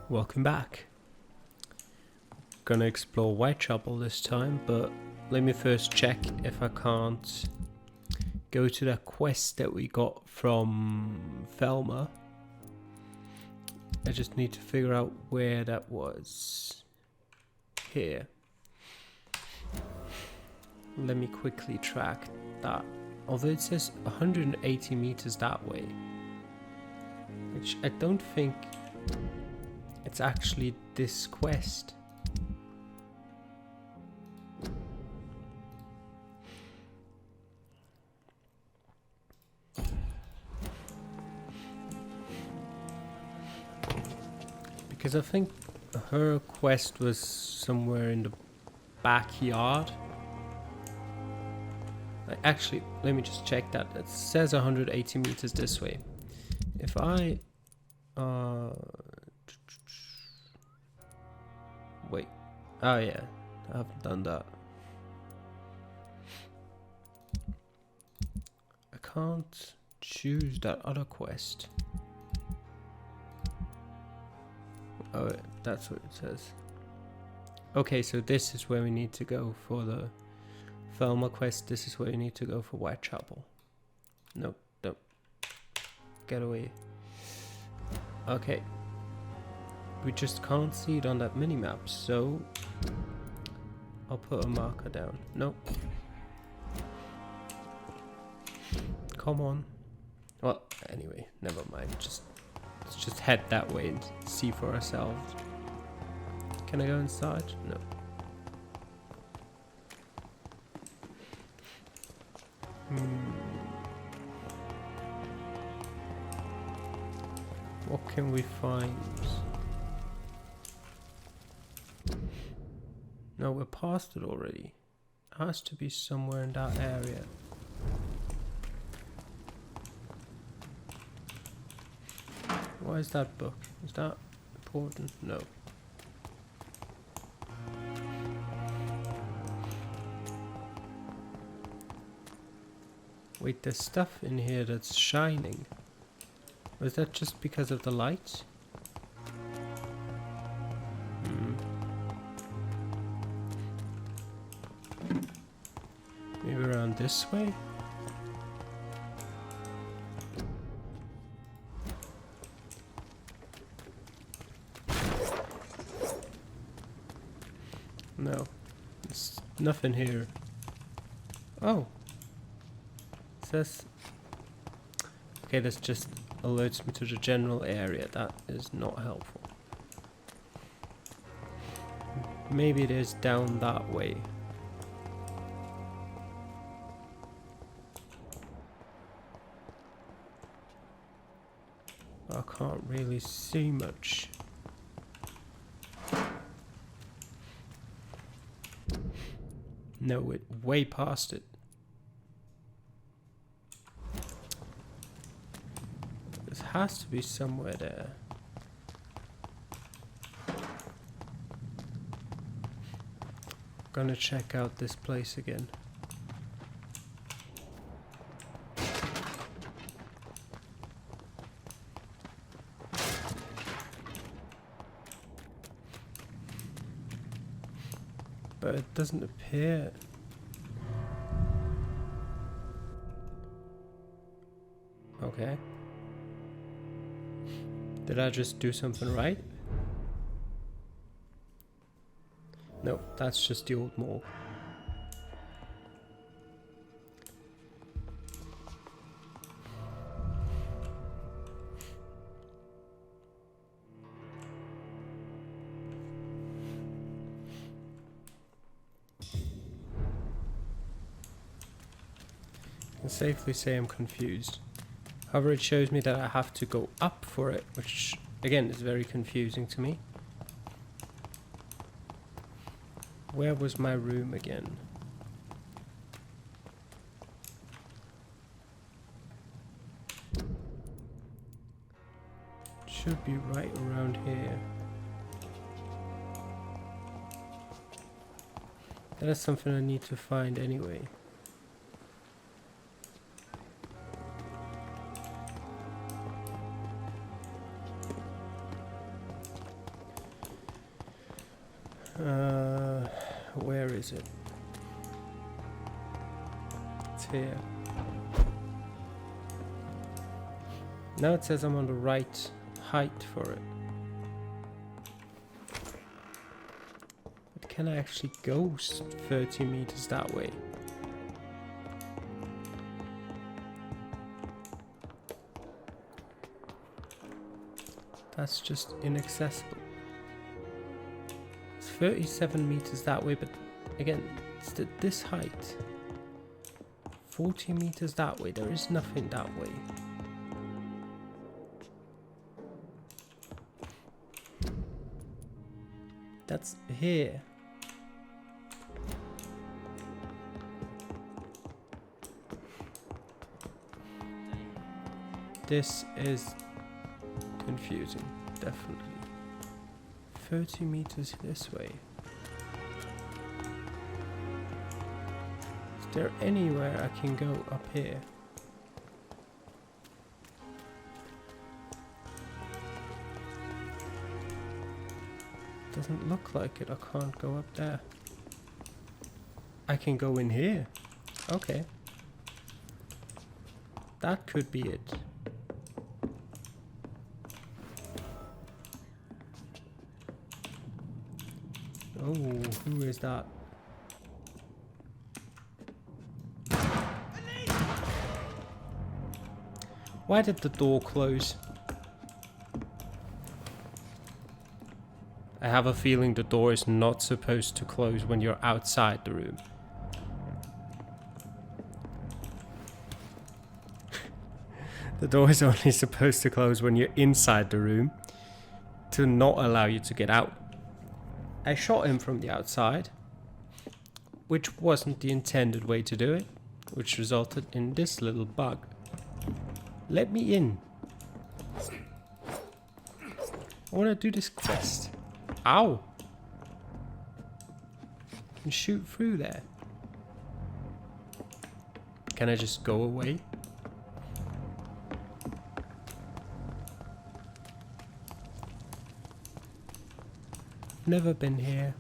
Welcome back. Gonna explore Whitechapel this time, but let me first check if I can't go to that quest that we got from Thelma. I just need to figure out where that was. Here. Let me quickly track that. Although it says 180 meters that way, which I don't think it's actually this quest. Because I think her quest was somewhere in the backyard. Actually, let me just check that. It says 180 meters this way. If I... wait. Oh yeah, I haven't done that. I can't choose that other quest. Oh, that's what it says. Okay, so this is where we need to go for the Thelma quest. This is where you need to go for Whitechapel. Nope, nope. Get away. Okay. We just can't see it on that minimap, so I'll put a marker down. Nope. Come on. Well, anyway, never mind. Let's just head that way and see for ourselves. Can I go inside? No. What can we find? No, we're past it already. It has to be somewhere in that area. Why is that book? Is that important? No. Wait, there's stuff in here that's shining. Or is that just because of the light? Maybe around this way? No, there's nothing here. Oh, it says. Okay, this just alerts me to the general area. That is not helpful. Maybe it is down that way. I can't really see much. No, we're way past it. This has to be somewhere there. Gonna check out this place again. But it doesn't appear. Okay. Did I just do something right? No, that's just the old morgue. I can safely say I'm confused. However, it shows me that I have to go up for it, which again is very confusing to me. Where was my room again? It should be right around here. That is something I need to find anyway. Where is it? It's here. Now it says I'm on the right height for it. But can I actually go 30 meters that way? That's just inaccessible. It's 37 meters that way, but again, it's this height. 40 meters that way, there is nothing that way. That's here. This is confusing, definitely. 30 meters this way. Is there anywhere I can go up here? Doesn't look like it. I can't go up there. I can go in here. Okay. That could be it. Oh, who is that? Why did the door close? I have a feeling the door is not supposed to close when you're outside the room. The door is only supposed to close when you're inside the room to not allow you to get out. I shot him from the outside, which wasn't the intended way to do it, which resulted in this little bug. Let me in. I want to do this quest. Ow! I can shoot through there. Can I just go away? Never been here.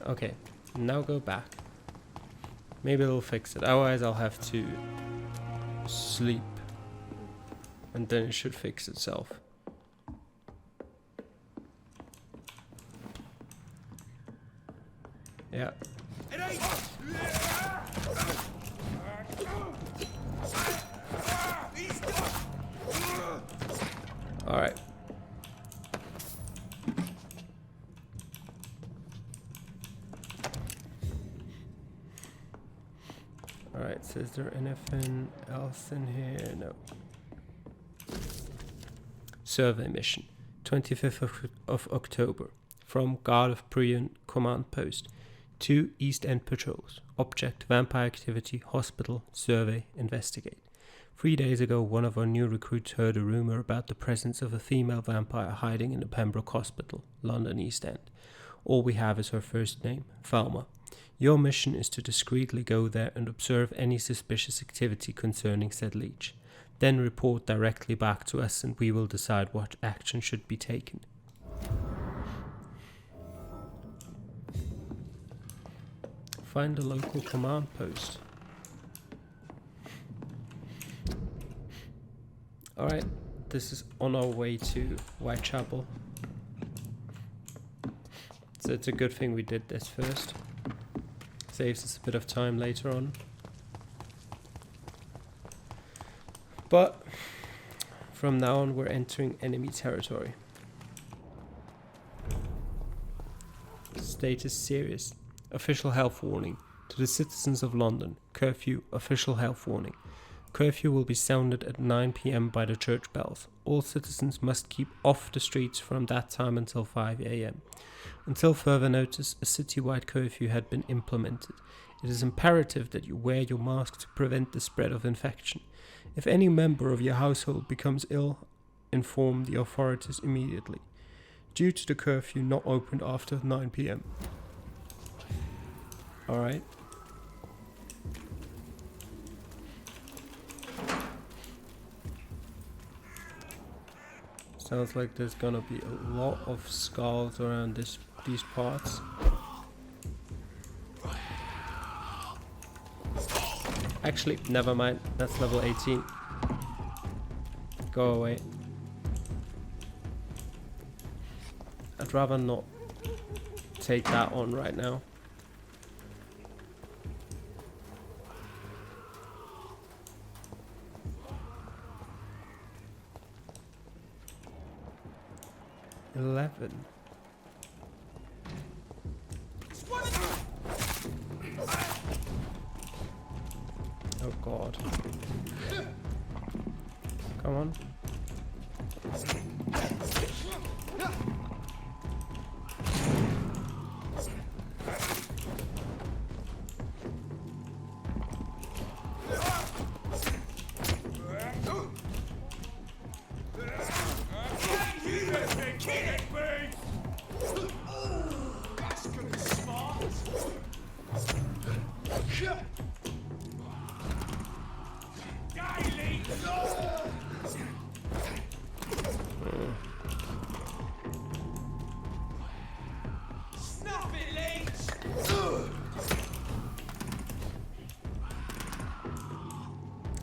Okay, now go back. Maybe it'll fix it. Otherwise I'll have to sleep. And then it should fix itself. Yeah. Alright. Alright, so is there anything else in here? No. Survey mission. 25th of October. From Guard of Prion Command Post. 2 East End patrols. Object, vampire activity, hospital, survey, investigate. 3 days ago, one of our new recruits heard a rumor about the presence of a female vampire hiding in the Pembroke Hospital, London East End. All we have is her first name, Falma. Your mission is to discreetly go there and observe any suspicious activity concerning said leech. Then report directly back to us and we will decide what action should be taken. Find a local command post. Alright, this is on our way to Whitechapel. So it's a good thing we did this first. Saves us a bit of time later on. But from now on we're entering enemy territory. Status serious. Official health warning. To the citizens of London. Curfew. Official health warning. Curfew will be sounded at 9 PM by the church bells. All citizens must keep off the streets from that time until 5 AM. Until further notice, a citywide curfew had been implemented. It is imperative that you wear your mask to prevent the spread of infection. If any member of your household becomes ill, inform the authorities immediately. Due to the curfew not opened after 9 PM. Alright. Sounds like there's gonna be a lot of skulls around these parts. Actually, never mind. That's level 18. Go away. I'd rather not take that on right now. Oh god. Come on.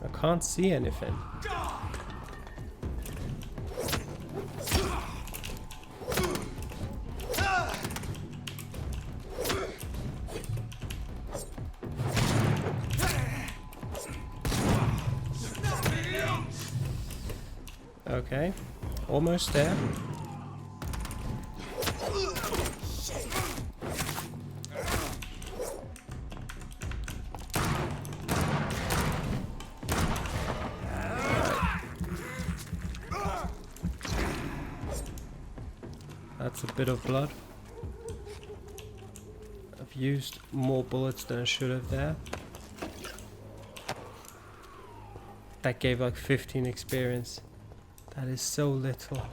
I can't see anything. Okay, almost there. That's a bit of blood. I've used more bullets than I should have there. That gave like 15 experience. That is so little.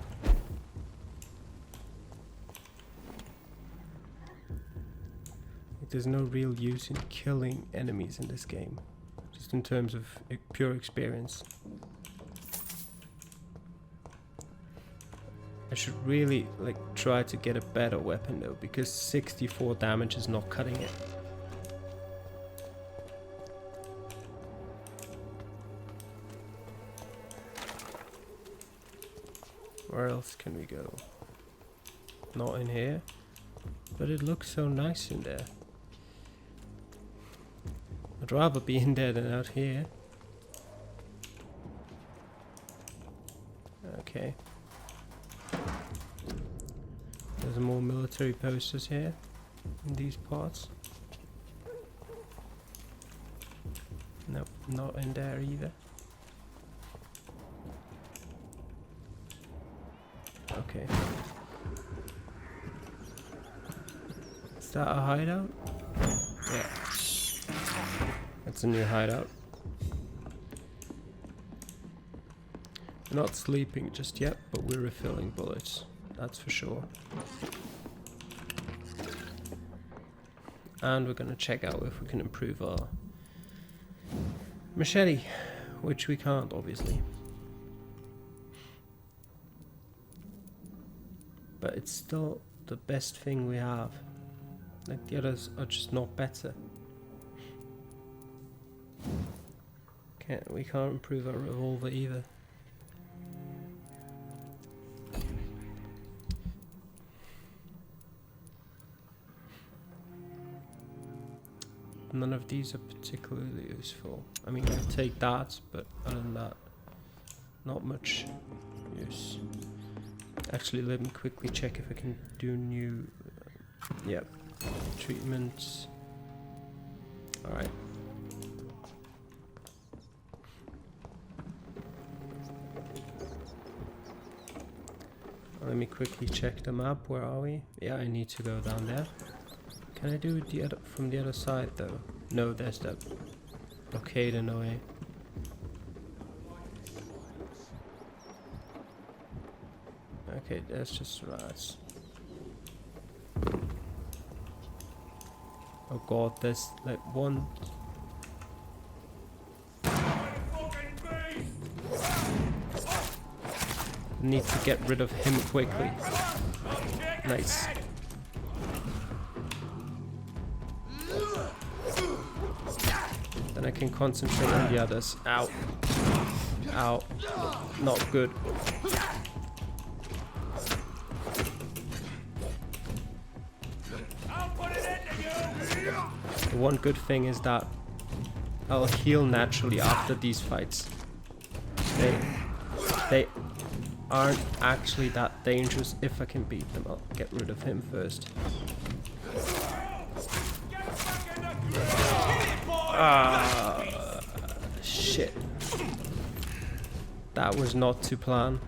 There's no real use in killing enemies in this game, just in terms of pure experience. I should really like try to get a better weapon though, because 64 damage is not cutting it. Where else can we go? Not in here, but it looks so nice in there. I'd rather be in there than out here. Okay. There's more military posters here in these parts. Nope, not in there either. Okay. Is that a hideout? Yeah. That's a new hideout. We're not sleeping just yet, but we're refilling bullets. That's for sure. And we're gonna check out if we can improve our machete, which we can't, obviously. But it's still the best thing we have. Like the others are just not better. We can't improve our revolver either. None of these are particularly useful. I mean, I'll take that, but other than that, not much use. Actually, let me quickly check if I can do new... yep. Treatments. Alright. Let me quickly check the map. Where are we? Yeah, I need to go down there. Can I do it from the other side though? No, there's that blockade in the way. Okay, there's just rats. Oh god, there's like one. Need to get rid of him quickly. Nice. Then I can concentrate on the others. Ow. Ow. Not good. The one good thing is that I'll heal naturally after these fights. They aren't actually that dangerous if I can beat them. I'll get rid of him first. Ah, shit. That was not to plan.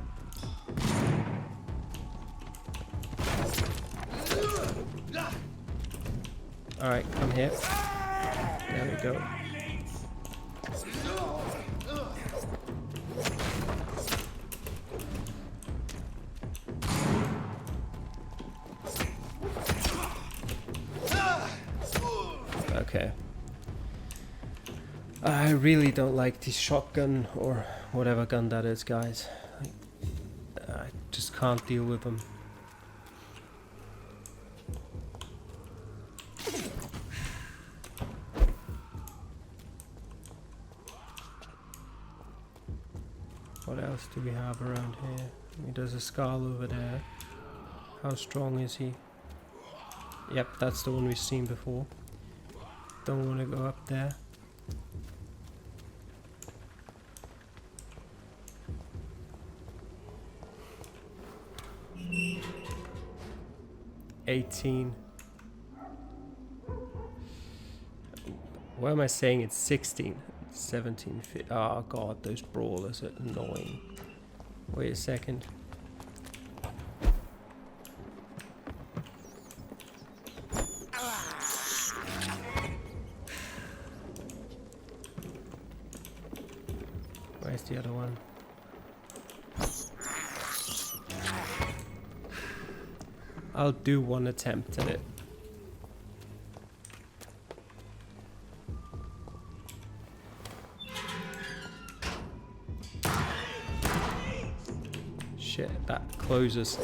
Alright, come here. There we go. Okay. I really don't like this shotgun or whatever gun that is, guys. I just can't deal with them. What else do we have around here? I mean, there's a skull over there. How strong is he? Yep, that's the one we've seen before. Don't want to go up there. $18. Why am I saying it's 16? 17. Oh god, those brawlers are annoying. Wait a second. Where's the other one? I'll do one attempt at it. Shit, that closes.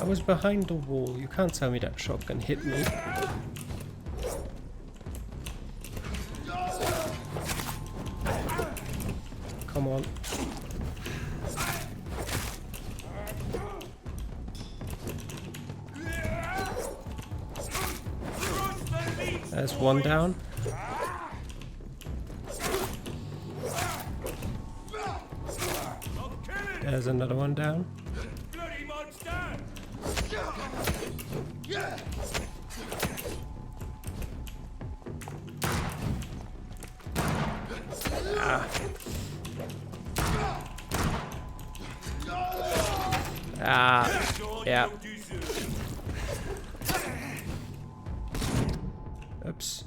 I was behind the wall. You can't tell me that shotgun hit me. Come on. There's one down. There's another one down. Yeah. Oops.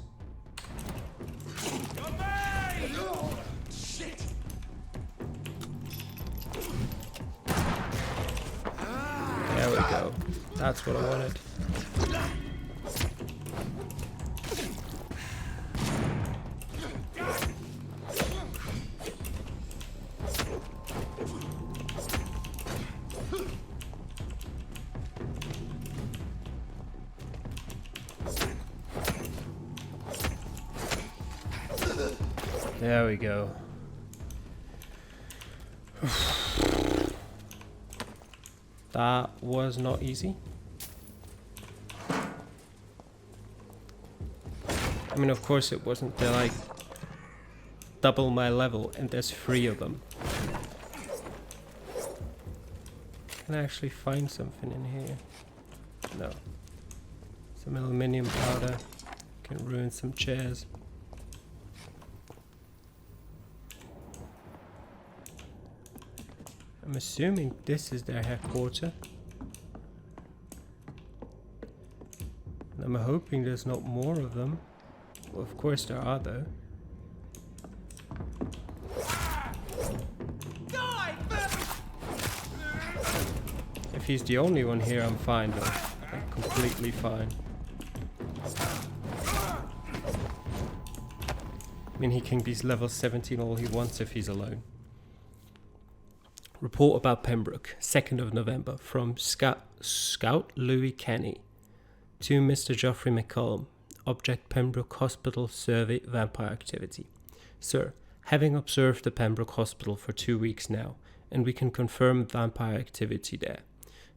There we go. That's what I wanted. There we go. That was not easy. I mean, of course it wasn't. They're like double my level and there's 3 of them. Can I actually find something in here? No. Some aluminium powder can ruin some chairs. I'm assuming this is their headquarters. I'm hoping there's not more of them. Well, of course there are though. If he's the only one here, I'm fine though. I'm completely fine. I mean, he can be level 17 all he wants if he's alone. Report about Pembroke, 2nd of November, from Scout Louis Kenny to Mr. Geoffrey McCollum. Object Pembroke Hospital Survey Vampire Activity. Sir, having observed the Pembroke Hospital for 2 weeks now, and we can confirm vampire activity there.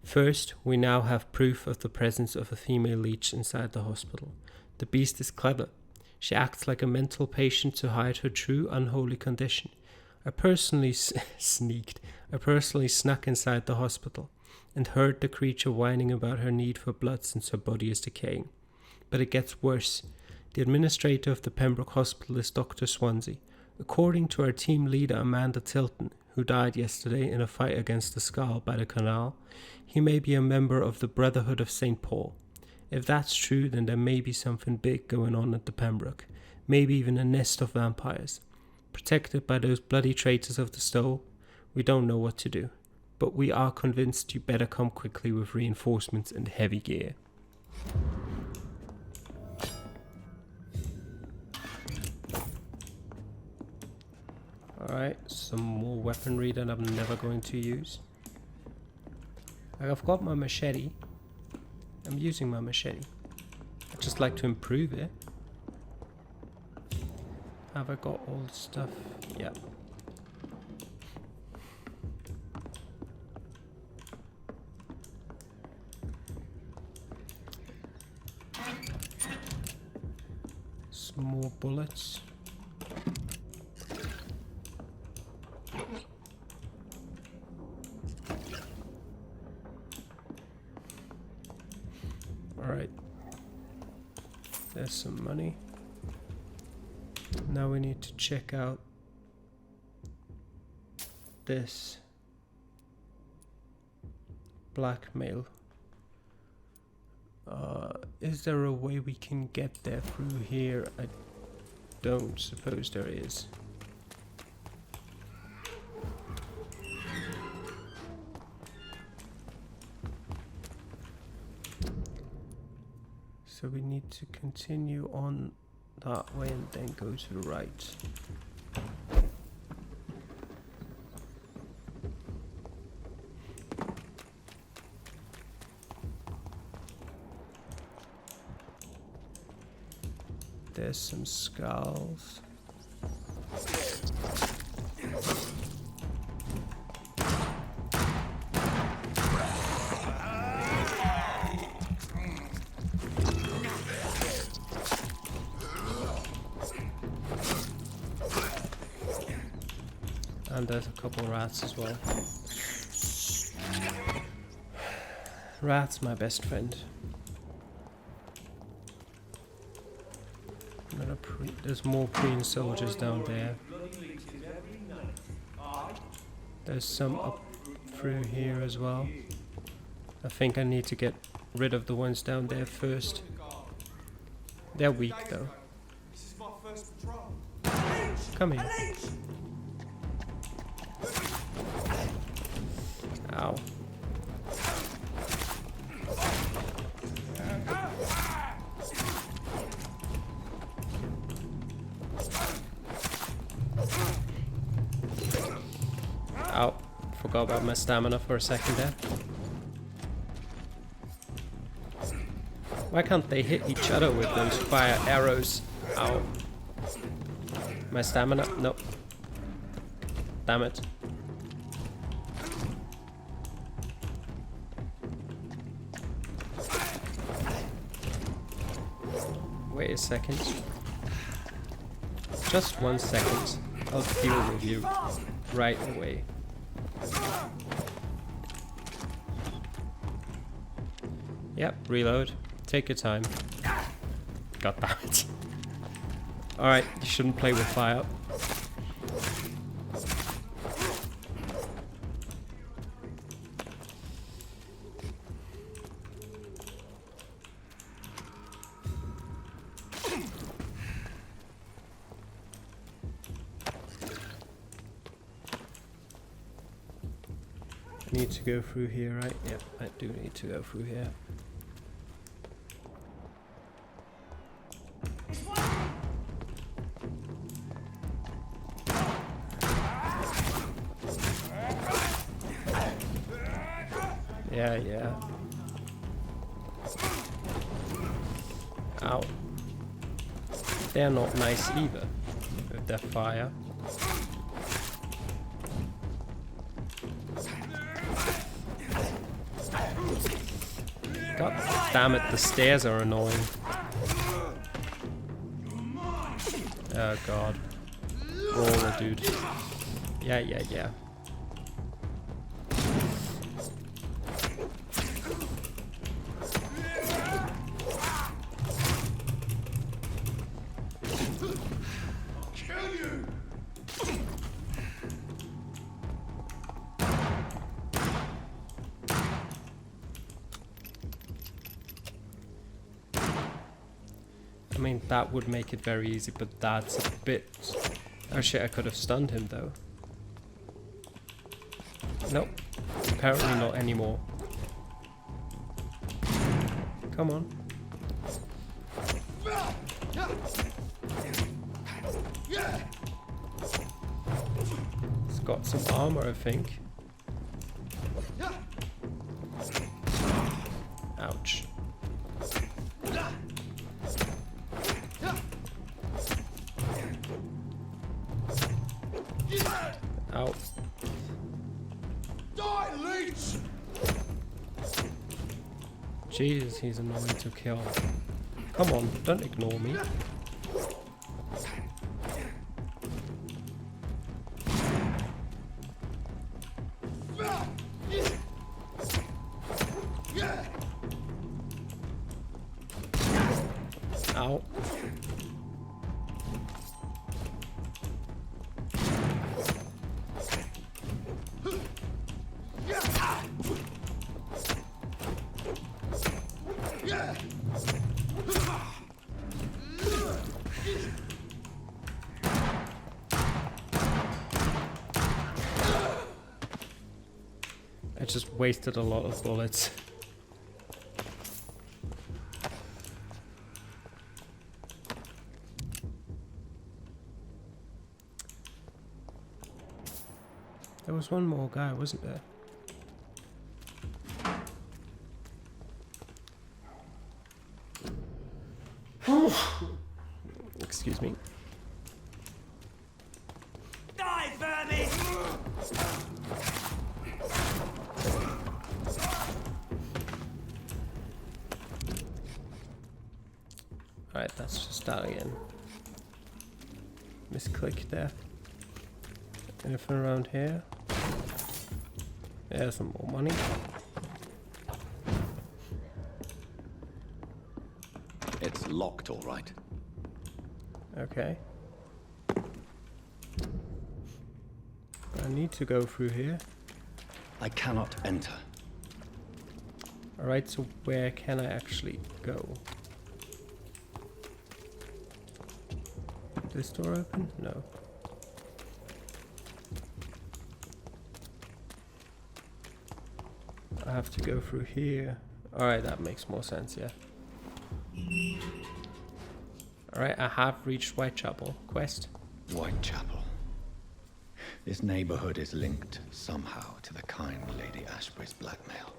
First, we now have proof of the presence of a female leech inside the hospital. The beast is clever. She acts like a mental patient to hide her true unholy condition. I personally snuck inside the hospital and heard the creature whining about her need for blood since her body is decaying. But it gets worse. The administrator of the Pembroke Hospital is Dr. Swansea. According to our team leader Amanda Tilton, who died yesterday in a fight against the Skull by the canal, he may be a member of the Brotherhood of St. Paul. If that's true, then there may be something big going on at the Pembroke. Maybe even a nest of vampires. Protected by those bloody traitors of the Stole, we don't know what to do. But we are convinced you better come quickly with reinforcements and heavy gear. Alright, some more weaponry that I'm never going to use. I've got my machete. I'm using my machete. I'd just like to improve it. Have I got all the stuff? Yeah. Some more bullets. Alright. There's some money. Now we need to check out this blackmail. Is there a way we can get there through here? I don't suppose there is. So we need to continue on that way and then go to the right. There's some skulls. And there's a couple rats as well. Rats, my best friend. There's more Queen soldiers down there. There's some up through here as well. I think I need to get rid of the ones down there first. They're weak though. Come here. Ow. Ow. Forgot about my stamina for a second there. Why can't they hit each other with those fire arrows? Ow. My stamina? Nope. Damn it. Wait a second. Just 1 second. I'll deal with you right away. Yep, reload. Take your time. God damn it. Alright, you shouldn't play with fire. I need to go through here, right? Yep, I do need to go through here. Yeah, yeah. Ow. They're not nice either with their fire. God damn it, the stairs are annoying. Oh god. Brawler, dude. Yeah, yeah, yeah. I mean, that would make it very easy, but that's a bit... Oh shit, I could have stunned him though. Nope. Apparently not anymore. Come on. It's got some armor, I think. Ouch. Ow. Jesus, he's annoying to kill. Come on, don't ignore me. Ow. I just wasted a lot of bullets. There was one more guy, wasn't there? Excuse me. Die, vermin! Alright, let's just start again. Misclick there. Anything around here? There's some more money. It's locked, all right. Okay. I need to go through here. I cannot enter. Alright, so where can I actually go? This door open? No. I have to go through here. Alright, that makes more sense, yeah. Alright, I have reached Whitechapel. Quest. Whitechapel. This neighborhood is linked somehow to the kind Lady Ashbury's blackmail.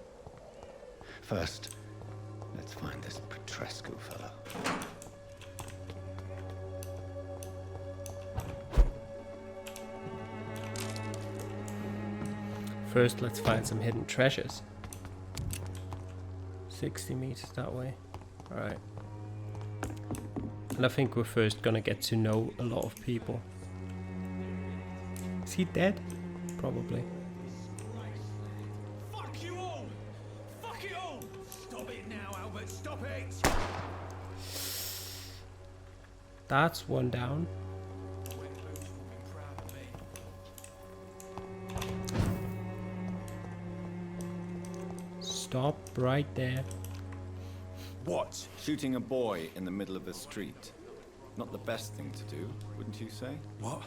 First, let's find this Petrescu fellow. First, let's find some hidden treasures. 60 meters that way. Alright. And I think we're first gonna get to know a lot of people. Is he dead? Probably. Fuck you all! Fuck it all! Stop it now, Albert, stop it! That's one down. Stop right there. What? Shooting a boy in the middle of the street. Not the best thing to do, wouldn't you say? What?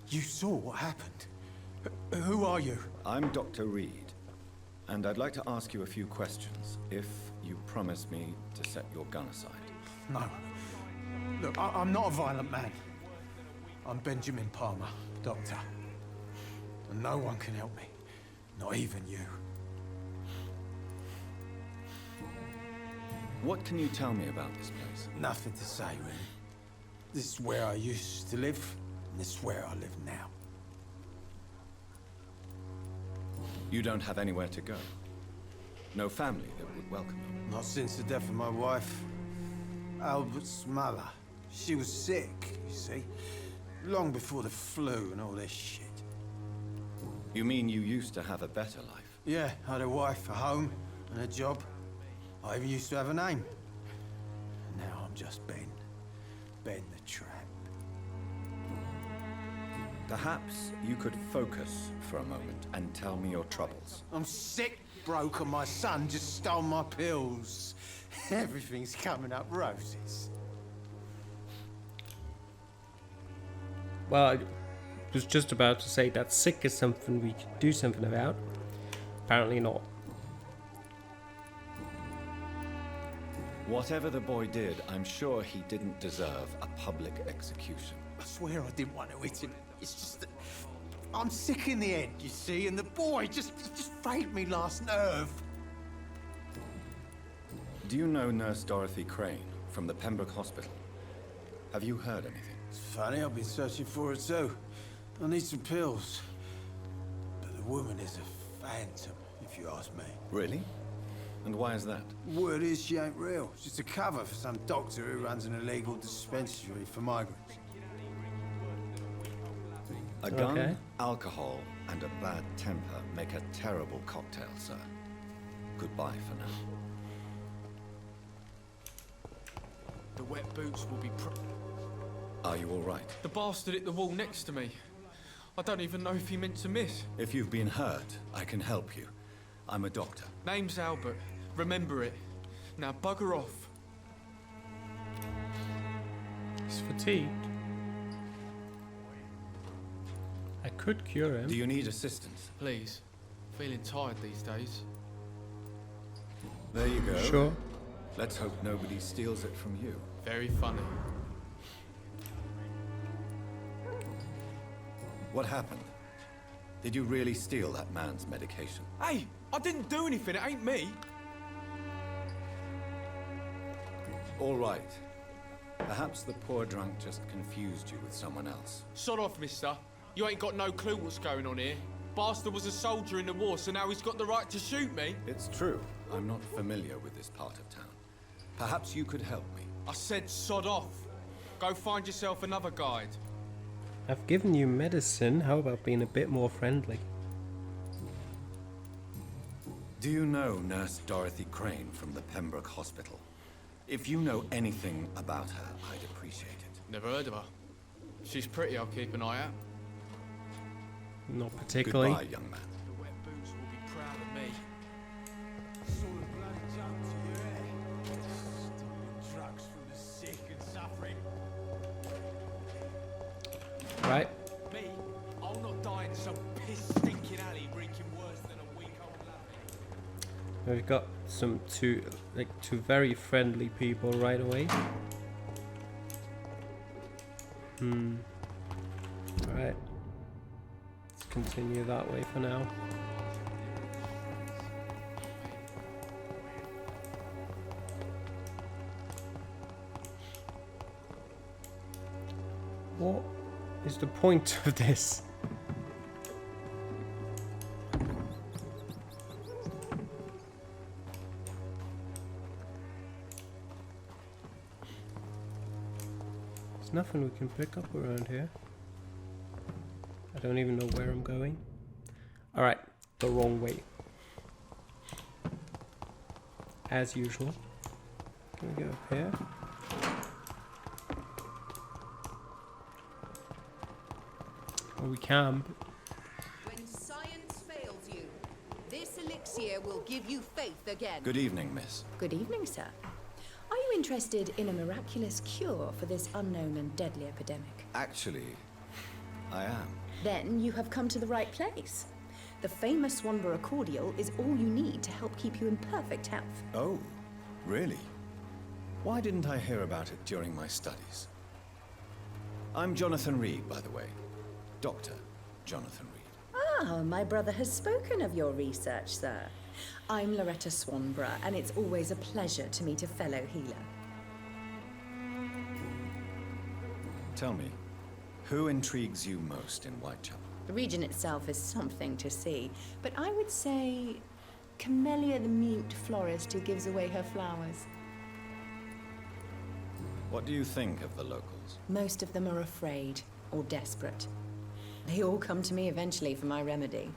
You saw what happened? Who are you? I'm Dr. Reed, And I'd like to ask you a few questions, if you promise me to set your gun aside. No. Look, I'm not a violent man. I'm Benjamin Palmer, doctor. And no one can help me. Not even you. What can you tell me about this place? Nothing to say, really. This is where I used to live, and this is where I live now. You don't have anywhere to go? No family that would welcome you? Not since the death of my wife, Albert's mother. She was sick, you see. Long before the flu and all this shit. You mean you used to have a better life? Yeah, I had a wife, a home, and a job. I even used to have a name. And now I'm just Ben. Ben the Tramp. Perhaps you could focus for a moment and tell me your troubles. I'm sick, broke, and my son just stole my pills. Everything's coming up roses. Well, I was just about to say that sick is something we can do something about. Apparently not. Whatever the boy did, I'm sure he didn't deserve a public execution. I swear I didn't want to hit him. It's just that I'm sick in the head, you see, and the boy just frayed me last nerve. Do you know Nurse Dorothy Crane from the Pembroke Hospital? Have you heard anything? It's funny, I've been searching for her too. I need some pills. But the woman is a phantom, if you ask me. Really? And why is that? Word is she ain't real. She's just a cover for some doctor who runs an illegal dispensary for migrants. A gun, Okay. alcohol, and a bad temper make a terrible cocktail, sir. Goodbye for now. The wet boots will be Are you all right? The bastard hit the wall next to me. I don't even know if he meant to miss. If you've been hurt, I can help you. I'm a doctor. Name's Albert. Remember it. Now bugger off. He's fatigued. I could cure him. Do you need assistance? Please. Feeling tired these days. There you go. Sure. Let's hope nobody steals it from you. Very funny. What happened? Did you really steal that man's medication? Hey! I didn't do anything. It ain't me. All right. Perhaps the poor drunk just confused you with someone else. Sod off, mister. You ain't got no clue what's going on here. Bastard was a soldier in the war, so now he's got the right to shoot me. It's true. I'm not familiar with this part of town. Perhaps you could help me. I said sod off. Go find yourself another guide. I've given you medicine. How about being a bit more friendly? Do you know Nurse Dorothy Crane from the Pembroke Hospital? If you know anything about her, I'd appreciate it. Never heard of her. She's pretty, I'll keep an eye out. Not particularly. Goodbye, young man. The wet boots will be proud of me. Sort of bloody jump to your head. Stealing drugs from the sick and suffering. Right. Me? I'll not die in some piss-stinking alley reeking worse than a week-old lamb. We've got some two very friendly people right away. Alright. Let's continue that way for now. What is the point of this? There's nothing we can pick up around here. I don't even know where I'm going. Alright, the wrong way. As usual. Can we go up here? Well, we can. When science fails you, this elixir will give you faith again. Good evening, miss. Good evening, sir. Are you interested in a miraculous cure for this unknown and deadly epidemic? Actually, I am. Then you have come to the right place. The famous Swanborough cordial is all you need to help keep you in perfect health. Oh, really? Why didn't I hear about it during my studies? I'm Jonathan Reed, by the way. Dr. Jonathan Reed. Ah, my brother has spoken of your research, sir. I'm Loretta Swanborough, and it's always a pleasure to meet a fellow healer. Tell me, who intrigues you most in Whitechapel? The region itself is something to see, but I would say Camellia the mute florist who gives away her flowers. What do you think of the locals? Most of them are afraid or desperate. They all come to me eventually for my remedy.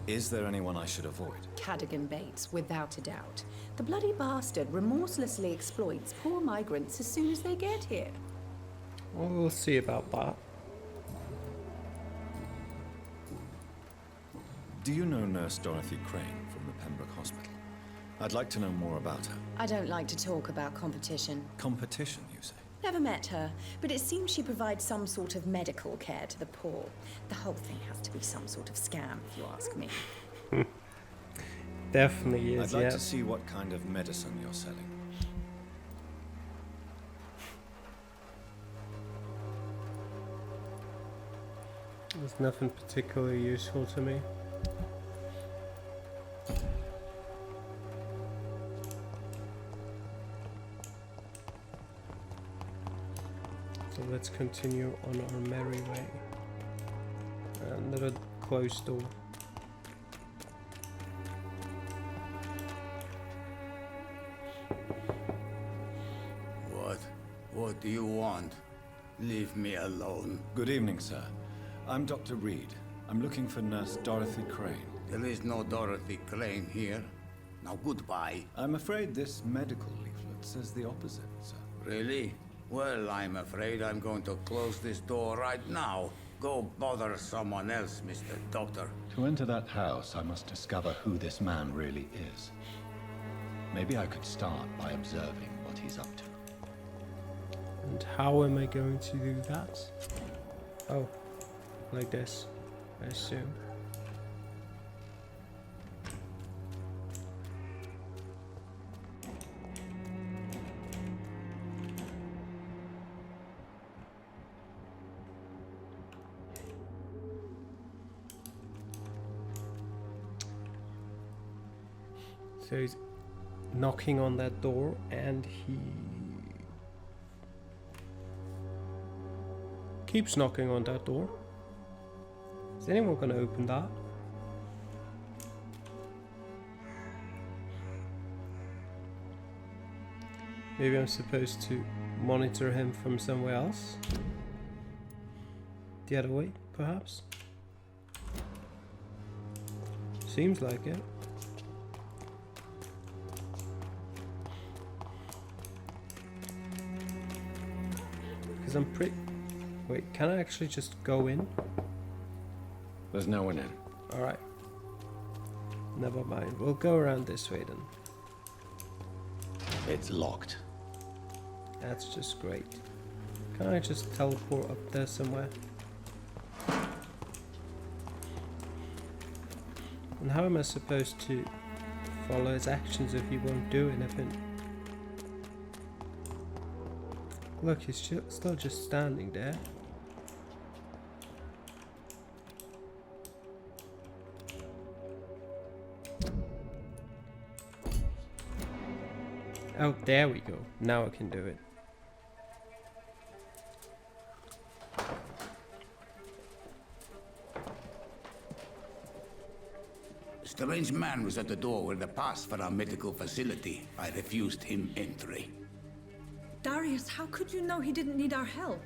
Is there anyone I should avoid? Cadogan Bates, without a doubt. The bloody bastard remorselessly exploits poor migrants as soon as they get here. Well, we'll see about that. Do you know Nurse Dorothy Crane from the Pembroke Hospital? I'd like to know more about her. I don't like to talk about competition. Competition, you say? Never met her, but it seems she provides some sort of medical care to the poor. The whole thing has to be some sort of scam, if you ask me. Definitely is, I'd like yeah. to see what kind of medicine you're selling. There's nothing particularly useful to me. So let's continue on our merry way. Another closed door. What do you want? Leave me alone. Good evening, sir. I'm Dr. Reed. I'm looking for Nurse Dorothy Crane. There is no Dorothy Crane here. Now goodbye. I'm afraid this medical leaflet says the opposite, sir. Really? Well, I'm afraid I'm going to close this door right now. Go bother someone else, Mr. Doctor. To enter that house, I must discover who this man really is. Maybe I could start by observing what he's up to. And how am I going to do that? Oh, like this, I assume. So he's knocking on that door and he keeps knocking on that door. Is anyone going to open that? Maybe I'm supposed to monitor him from somewhere else? The other way, perhaps? Seems like it. Because I'm pretty... Wait, can I actually just go in? There's no one in. Alright. Never mind. We'll go around this way then. It's locked. That's just great. Can I just teleport up there somewhere? And how am I supposed to follow his actions if he won't do anything? Look, he's still just standing there. Oh, there we go. Now I can do it. A strange man was at the door with a pass for our medical facility. I refused him entry. Darius, how could you know he didn't need our help?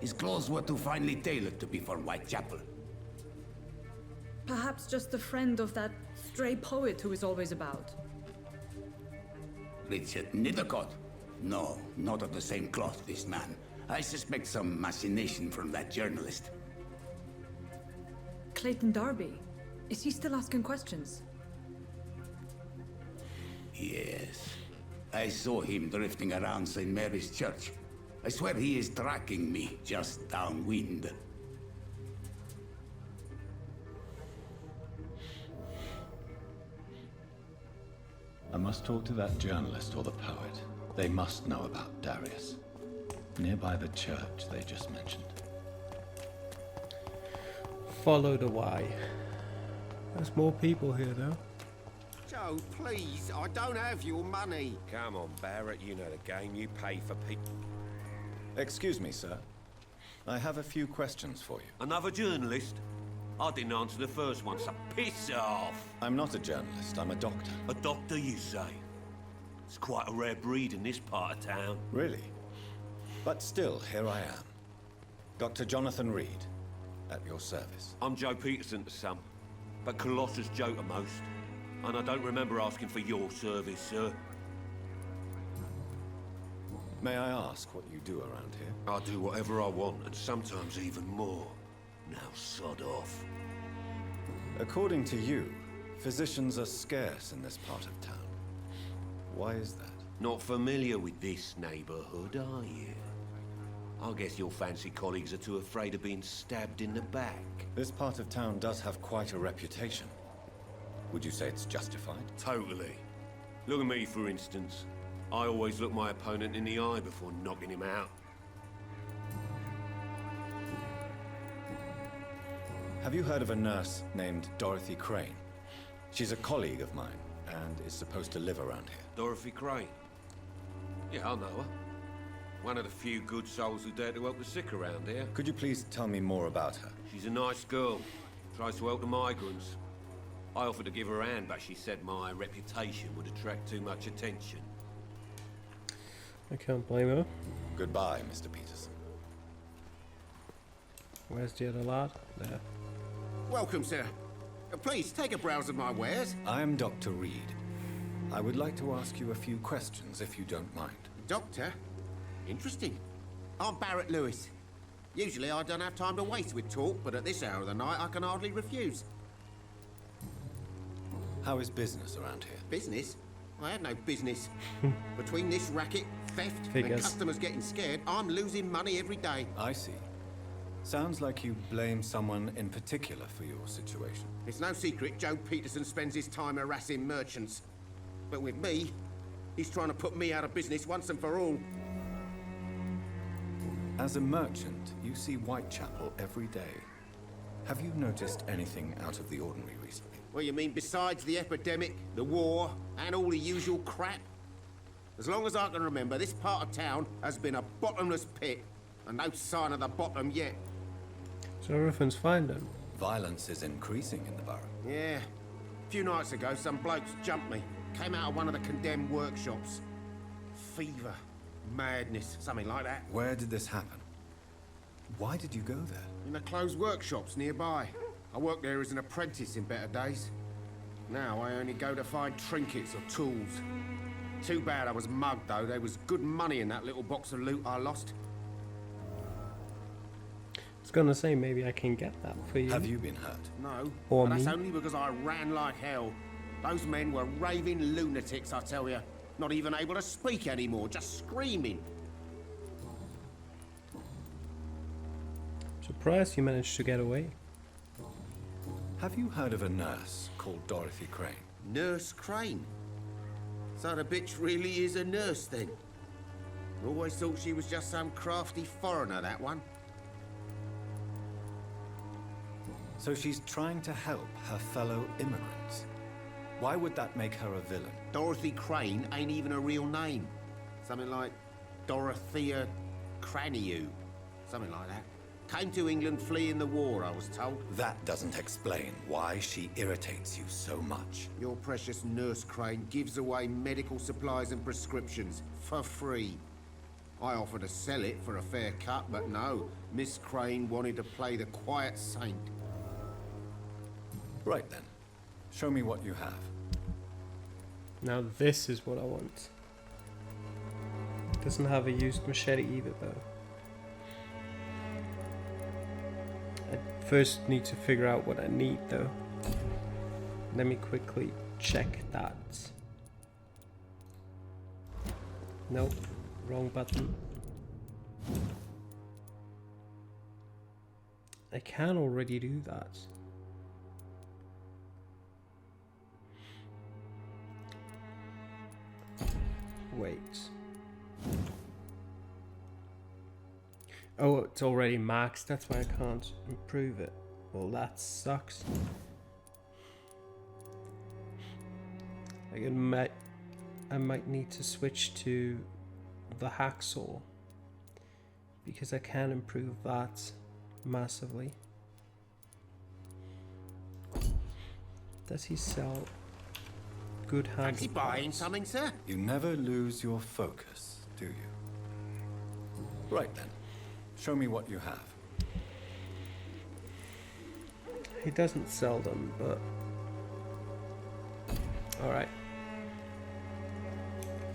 His clothes were too finely tailored to be for Whitechapel. Perhaps just a friend of that stray poet who is always about. Richard Nethercott? No, not of the same cloth, this man. I suspect some machination from that journalist. Clayton Darby. Is he still asking questions? Yes. I saw him drifting around St. Mary's Church. I swear he is tracking me just downwind. I must talk to that journalist or the poet. They must know about Darius. Nearby the church they just mentioned. Follow the Y. There's more people here though. Joe, please, I don't have your money. Come on, Barrett, you know the game. You pay for people. Excuse me, sir. I have a few questions for you. Another journalist? I didn't answer the first one, so piss off. I'm not a journalist, I'm a doctor. A doctor, you say? It's quite a rare breed in this part of town. Really? But still, here I am. Dr. Jonathan Reed, at your service. I'm Joe Peterson to some, but Colossus Joe to most. And I don't remember asking for your service, sir. May I ask what you do around here? I do whatever I want, and sometimes even more. Now sod off. According to you, physicians are scarce in this part of town. Why is that? Not familiar with this neighborhood, are you? I guess your fancy colleagues are too afraid of being stabbed in the back. This part of town does have quite a reputation. Would you say it's justified? Totally. Look at me, for instance. I always look my opponent in the eye before knocking him out. Have you heard of a nurse named Dorothy Crane? She's a colleague of mine, and is supposed to live around here. Dorothy Crane? Yeah, I know her. One of the few good souls who dare to help the sick around here. Could you please tell me more about her? She's a nice girl. Tries to help the migrants. I offered to give her a hand, but she said my reputation would attract too much attention. I can't blame her. Goodbye, Mr. Peterson. Where's the other lad? There. Welcome, sir. Please, take a browse of my wares. I am Dr. Reed. I would like to ask you a few questions, if you don't mind. Doctor? Interesting. I'm Barrett Lewis. Usually I don't have time to waste with talk, but at this hour of the night I can hardly refuse. How is business around here? Business? I have no business. Between this racket, theft, Figures. and customers getting scared, I'm losing money every day. I see. Sounds like you blame someone in particular for your situation. It's no secret Joe Peterson spends his time harassing merchants. But with me, he's trying to put me out of business once and for all. As a merchant, you see Whitechapel every day. Have you noticed anything out of the ordinary recently? Well, you mean besides the epidemic, the war, and all the usual crap? As long as I can remember, this part of town has been a bottomless pit, and no sign of the bottom yet. So everything's fine then. Violence is increasing in the borough. Yeah. A few nights ago, some blokes jumped me. Came out of one of the condemned workshops. Fever, madness, something like that. Where did this happen? Why did you go there? In the closed workshops nearby. I worked there as an apprentice in better days. Now I only go to find trinkets or tools. Too bad I was mugged, though. There was good money in that little box of loot I lost. I was gonna say maybe I can get that for you. Have you been hurt? No, Or but me? that's only because I ran like hell. Those men were raving lunatics, I tell you. Not even able to speak anymore, just screaming. Surprised you managed to get away. Have you heard of a nurse called Dorothy Crane? Nurse Crane? So the bitch really is a nurse, then? Always thought she was just some crafty foreigner, that one. So she's trying to help her fellow immigrants. Why would that make her a villain? Dorothy Crane ain't even a real name. Something like Dorothea Craniu. Something like that. Came to England fleeing the war, I was told. That doesn't explain why she irritates you so much. Your precious Nurse Crane gives away medical supplies and prescriptions for free. I offered to sell it for a fair cut, but no. Miss Crane wanted to play the quiet saint. Right then. Show me what you have. Now this is what I want. Doesn't have a used machete either though. I first need to figure out what I need though. Let me quickly check that. Nope, wrong button. I can already do that. Wait. Oh, it's already maxed. That's why I can't improve it. Well, that sucks. Like I might need to switch to the hacksaw because I can improve that massively. Does he sell good handle Fancy buying parts? something, sir? You never lose your focus, do you? Right then. Show me what you have. He doesn't sell them, but alright.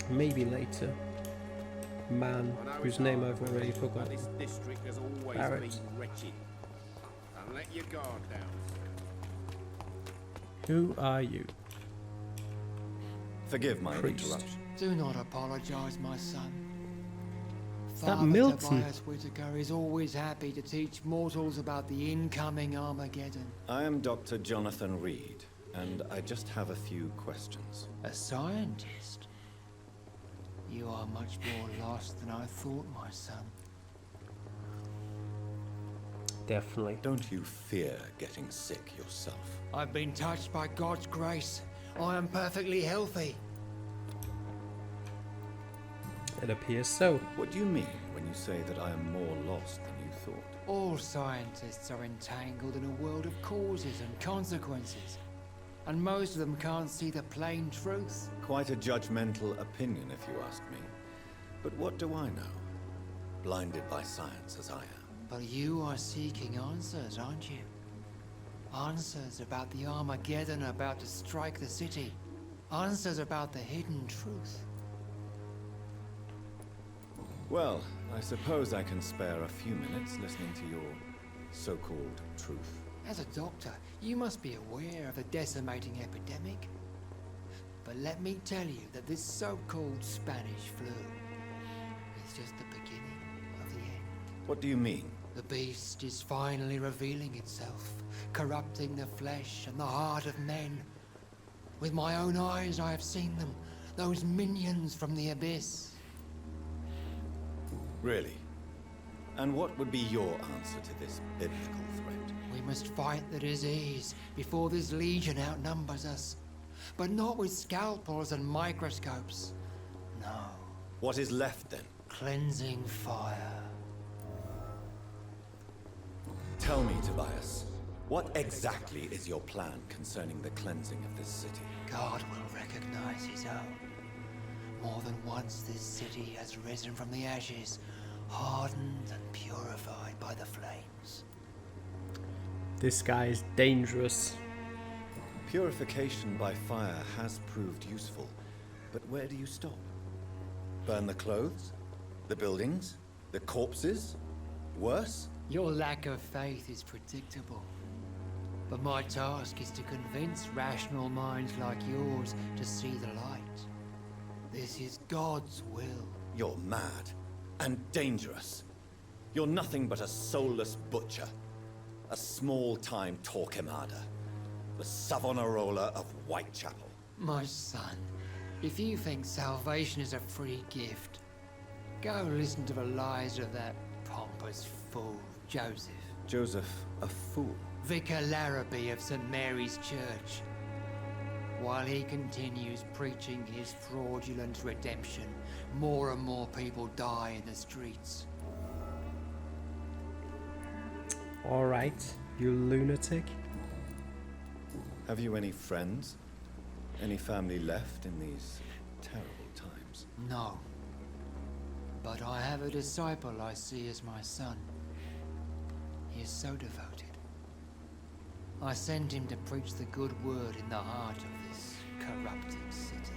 Maybe later. Man, whose name I've already forgotten. This district has always Barrett. been wretched. Don't let your guard down. Who are you? Forgive my Priest. interruption. Do not apologize, my son. that Father Milton? Tobias Whitaker is always happy to teach mortals about the incoming Armageddon. I am Dr. Jonathan Reed, and I just have a few questions. A scientist? You are much more lost than I thought, my son. Definitely. Don't you fear getting sick yourself? I've been touched by God's grace. I am perfectly healthy. It appears so. What do you mean when you say that I am more lost than you thought? All scientists are entangled in a world of causes and consequences. And most of them can't see the plain truth. Quite a judgmental opinion, if you ask me. But what do I know? Blinded by science as I am. But you are seeking answers, aren't you? Answers about the Armageddon about to strike the city. Answers about the hidden truth. Well, I suppose I can spare a few minutes listening to your so-called truth. As a doctor, you must be aware of the decimating epidemic. But let me tell you that this so-called Spanish flu is just the beginning of the end. What do you mean? The beast is finally revealing itself, corrupting the flesh and the heart of men. With my own eyes I have seen them, those minions from the abyss. Really? And what would be your answer to this biblical threat? We must fight the disease before this legion outnumbers us. But not with scalpels and microscopes. No. What is left then? Cleansing fire. Tell me, Tobias, what exactly is your plan concerning the cleansing of this city? God will recognize his own. More than once this city has risen from the ashes, hardened and purified by the flames. This guy is dangerous. Purification by fire has proved useful, but where do you stop? Burn the clothes? The buildings? The corpses? Worse? Your lack of faith is predictable. But my task is to convince rational minds like yours to see the light. This is God's will. You're mad and dangerous. You're nothing but a soulless butcher. A small-time Torquemada. The Savonarola of Whitechapel. My son, if you think salvation is a free gift, go listen to the lies of that pompous fool, Joseph. Joseph, a fool? Vicar Larrabee of St. Mary's Church. While he continues preaching his fraudulent redemption, more and more people die in the streets. Alright, you lunatic. Have you any friends? Any family left in these terrible times? No. But I have a disciple I see as my son. He is so devoted. I send him to preach the good word in the heart of this corrupted city.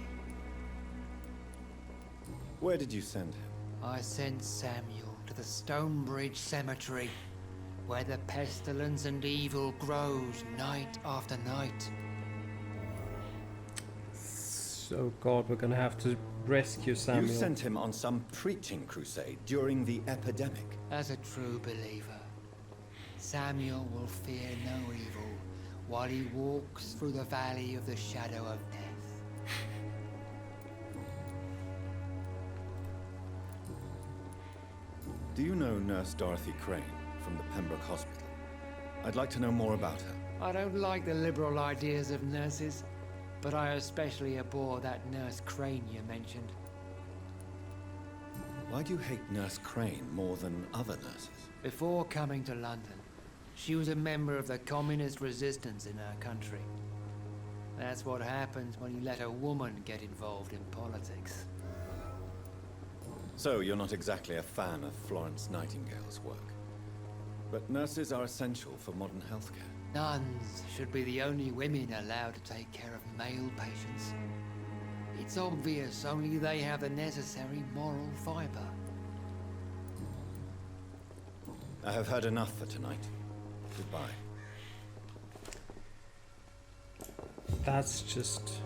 Where did you send him? I sent Samuel to the Stonebridge Cemetery, where the pestilence and evil grows night after night. So God, we're gonna have to rescue Samuel. You sent him on some preaching crusade during the epidemic. As a true believer, Samuel will fear no evil while he walks through the valley of the shadow of death. Do you know Nurse Dorothy Crane from the Pembroke Hospital? I'd like to know more about her. I don't like the liberal ideas of nurses, but I especially abhor that Nurse Crane you mentioned. Why do you hate Nurse Crane more than other nurses? Before coming to London, she was a member of the communist resistance in her country. That's what happens when you let a woman get involved in politics. So you're not exactly a fan of Florence Nightingale's work. But nurses are essential for modern healthcare. Nuns should be the only women allowed to take care of male patients. It's obvious only they have the necessary moral fiber. I have heard enough for tonight. Goodbye. That's just...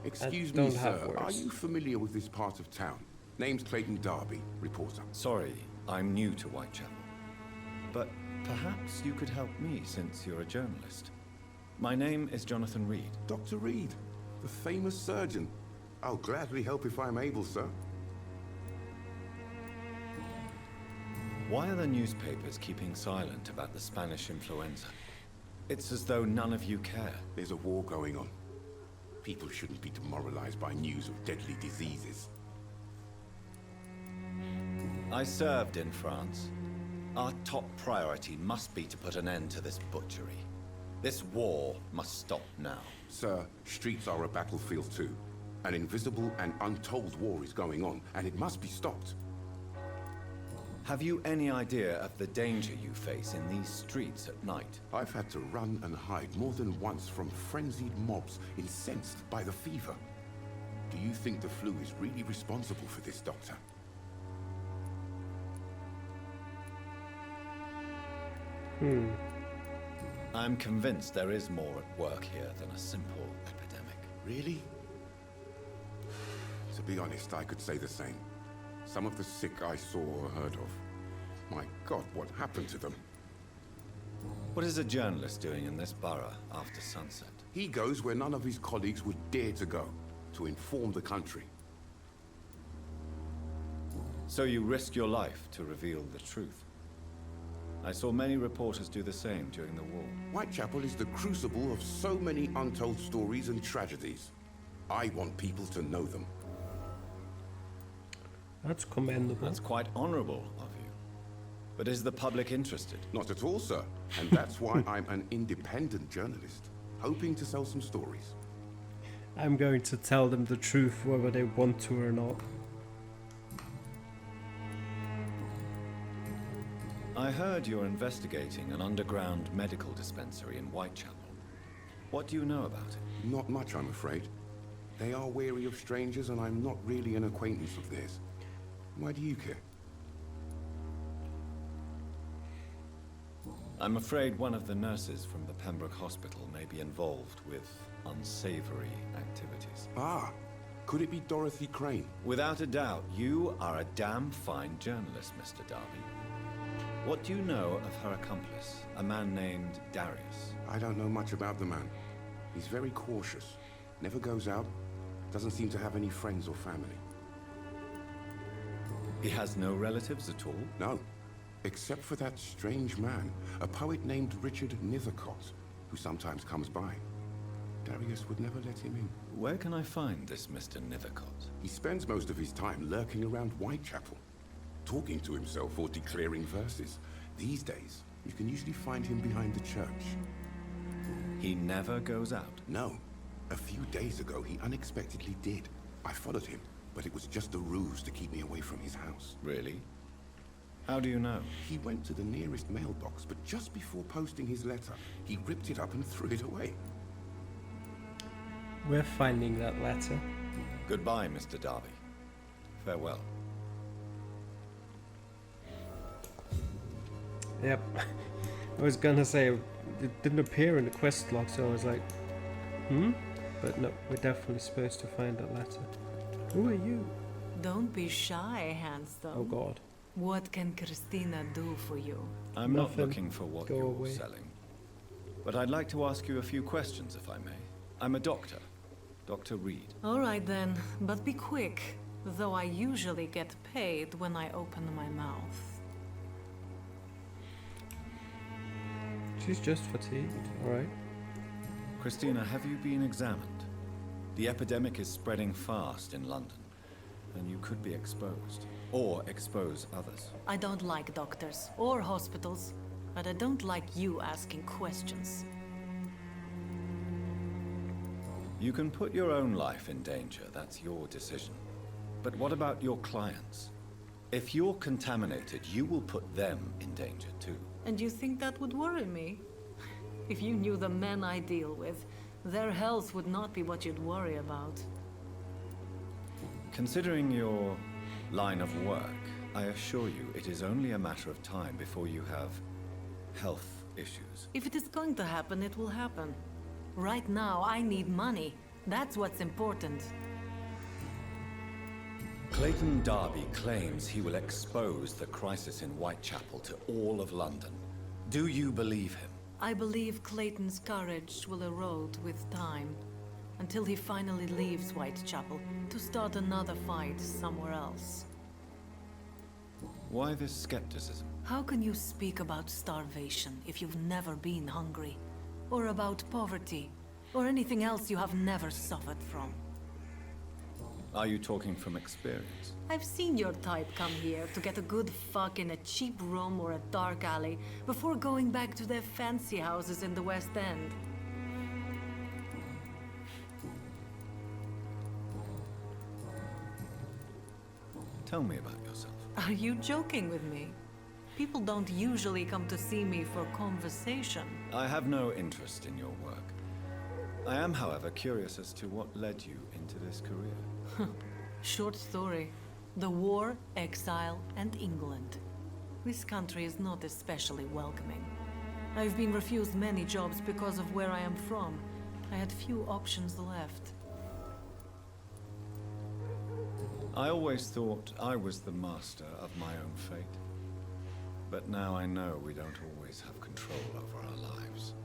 Excuse don't me, have sir. words. Are you familiar with this part of town? Name's Clayton Darby, reporter. Sorry, I'm new to Whitechapel. But perhaps you could help me since you're a journalist. My name is Jonathan Reed. Dr. Reed, the famous surgeon. I'll gladly help if I'm able, sir. Why are the newspapers keeping silent about the Spanish influenza? It's as though none of you care. There's a war going on. People shouldn't be demoralized by news of deadly diseases. I served in France. Our top priority must be to put an end to this butchery. This war must stop now. Sir, streets are a battlefield too. An invisible and untold war is going on, and it must be stopped. Have you any idea of the danger you face in these streets at night? I've had to run and hide more than once from frenzied mobs incensed by the fever. Do you think the flu is really responsible for this, Doctor? I'm convinced there is more at work here than a simple epidemic. Really? To be honest, I could say the same. Some of the sick I saw or heard of. My God, what happened to them? What is a journalist doing in this borough after sunset? He goes where none of his colleagues would dare to go, to inform the country. So you risk your life to reveal the truth. I saw many reporters do the same during the war. Whitechapel is the crucible of so many untold stories and tragedies. I want people to know them. That's commendable. That's quite honorable of you. But is the public interested? Not at all, sir. And that's why I'm an independent journalist, hoping to sell some stories. I'm going to tell them the truth whether they want to or not. I heard you're investigating an underground medical dispensary in Whitechapel. What do you know about it? Not much, I'm afraid. They are wary of strangers, and I'm not really an acquaintance of theirs. Why do you care? I'm afraid one of the nurses from the Pembroke Hospital may be involved with unsavory activities. Ah, could it be Dorothy Crane? Without a doubt, you are a damn fine journalist, Mr. Darby. What do you know of her accomplice, a man named Darius? I don't know much about the man. He's very cautious. Never goes out. Doesn't seem to have any friends or family. He has no relatives at all? No. Except for that strange man, a poet named Richard Nethercott, who sometimes comes by. Darius would never let him in. Where can I find this Mr. Nethercott? He spends most of his time lurking around Whitechapel, talking to himself or declaring verses. These days, you can usually find him behind the church. He never goes out? No. A few days ago, he unexpectedly did. I followed him, but it was just a ruse to keep me away from his house. Really? How do you know? He went to the nearest mailbox, but just before posting his letter, he ripped it up and threw it away. We're finding that letter. Goodbye, Mr. Darby. Farewell. Yep. I was gonna say, it didn't appear in the quest log, so I was like, But no, we're definitely supposed to find that letter. Who are you? Don't be shy, handsome. Oh God. What can Christina do for you? I'm not Nothing. looking for what Go you're away. selling. But I'd like to ask you a few questions, if I may. I'm a doctor. Dr. Reed. All right then, but be quick. though I usually get paid when I open my mouth. She's just fatigued, alright. Christina, have you been examined? The epidemic is spreading fast in London, and you could be exposed, or expose others. I don't like doctors or hospitals, but I don't like you asking questions. You can put your own life in danger, that's your decision. But what about your clients? If you're contaminated, you will put them in danger too. And you think that would worry me? If you knew the men I deal with, their health would not be what you'd worry about. Considering your line of work, I assure you it is only a matter of time before you have health issues. If it is going to happen, it will happen. Right now, I need money. That's what's important. Clayton Darby claims he will expose the crisis in Whitechapel to all of London. Do you believe him? I believe Clayton's courage will erode with time, until he finally leaves Whitechapel to start another fight somewhere else. Why this skepticism? How can you speak about starvation if you've never been hungry? Or about poverty? Or anything else you have never suffered from? Are you talking from experience? I've seen your type come here to get a good fuck in a cheap room or a dark alley before going back to their fancy houses in the West End. Tell me about yourself. Are you joking with me? People don't usually come to see me for conversation. I have no interest in your work. I am, however, curious as to what led you into this career. Short story. The war, exile, and England. This country is not especially welcoming. I've been refused many jobs because of where I am from. I had few options left. I always thought I was the master of my own fate. But now I know we don't always have control over our lives.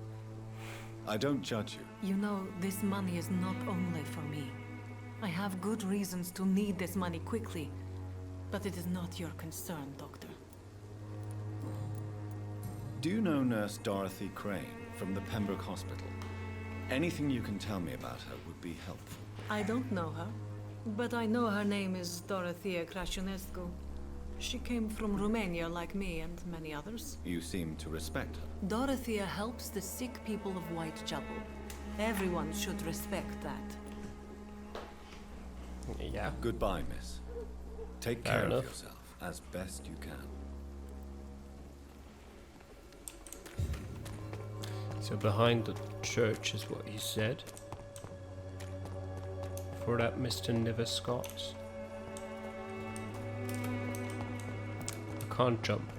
I don't judge you. You know, this money is not only for me. I have good reasons to need this money quickly, but it is not your concern, Doctor. Do you know Nurse Dorothy Crane from the Pembroke Hospital? Anything you can tell me about her would be helpful. I don't know her, but I know her name is Dorothea Crăciunescu. She came from Romania like me and many others. You seem to respect her. Dorothea helps the sick people of Whitechapel. Everyone should respect that. Yeah. Goodbye, miss. Take care of yourself as best you can. So behind the church is what he said. For that Mr. Niver Scott's. I can't jump.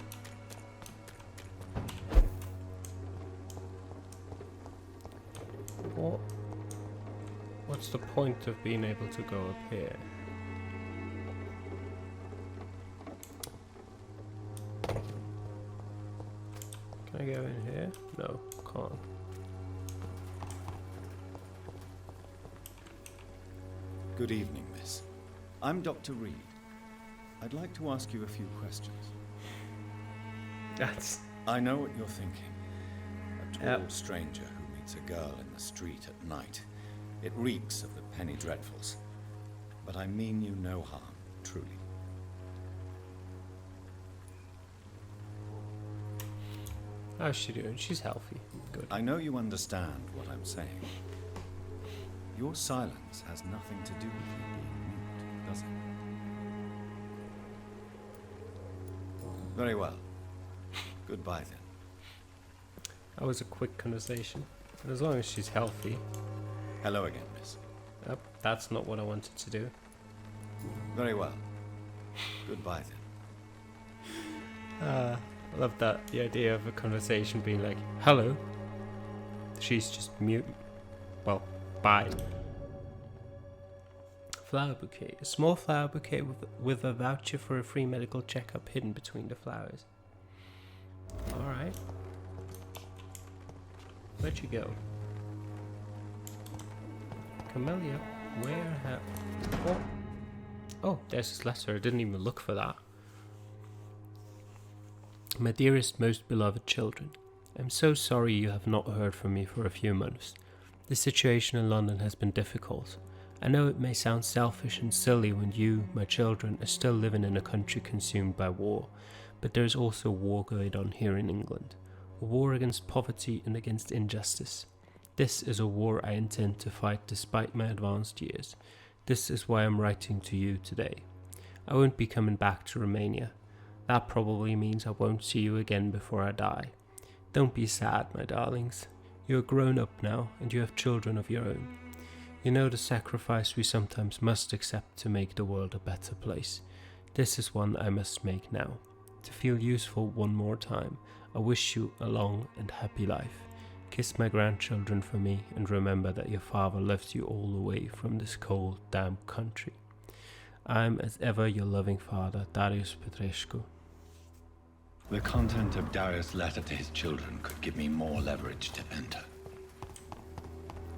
What's the point of being able to go up here? Can I go in here? No, can't. Good evening, miss. I'm Dr. Reed. I'd like to ask you a few questions. I know what you're thinking. A tall stranger who meets a girl in the street at night. It reeks of the penny dreadfuls. But I mean you no harm, truly. How's she doing? She's healthy. Good. I know you understand what I'm saying. Your silence has nothing to do with you being mute, does it? Very well. Goodbye then. That was a quick conversation. And as long as she's healthy. Hello again, miss. Yep, that's not what I wanted to do. Very well. Goodbye then. I love that. The idea of a conversation being like, hello. She's just mute. Well, bye. Flower bouquet. A small flower bouquet with a voucher for a free medical checkup hidden between the flowers. Alright. Where'd you go? Camellia? Where have... What? Oh, there's his letter. I didn't even look for that. My dearest, most beloved children, I'm so sorry you have not heard from me for a few months. The situation in London has been difficult. I know it may sound selfish and silly when you, my children, are still living in a country consumed by war, but there is also war going on here in England. A war against poverty and against injustice. This is a war I intend to fight despite my advanced years. This is why I'm writing to you today. I won't be coming back to Romania. That probably means I won't see you again before I die. Don't be sad, my darlings. You are grown up now, and you have children of your own. You know the sacrifice we sometimes must accept to make the world a better place. This is one I must make now. To feel useful one more time, I wish you a long and happy life. Kiss my grandchildren for me, and remember that your father left you all the way from this cold, damp country. I am as ever your loving father, Darius Petrescu. The content of Darius' letter to his children could give me more leverage to enter.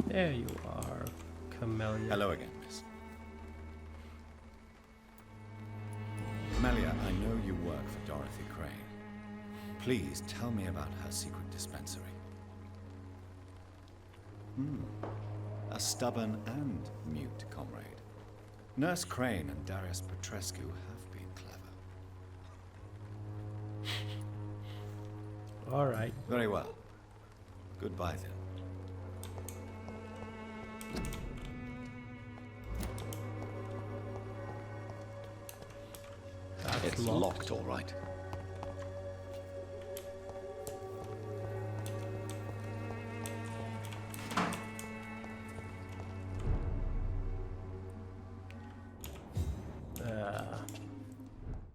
There you are, Camellia. Hello again, miss. Camellia, I know you work for Dorothy Crane. Please tell me about her secret dispensary. A stubborn and mute comrade. Nurse Crane and Darius Petrescu have been clever. All right. Very well. Goodbye then. That's it's locked, all right.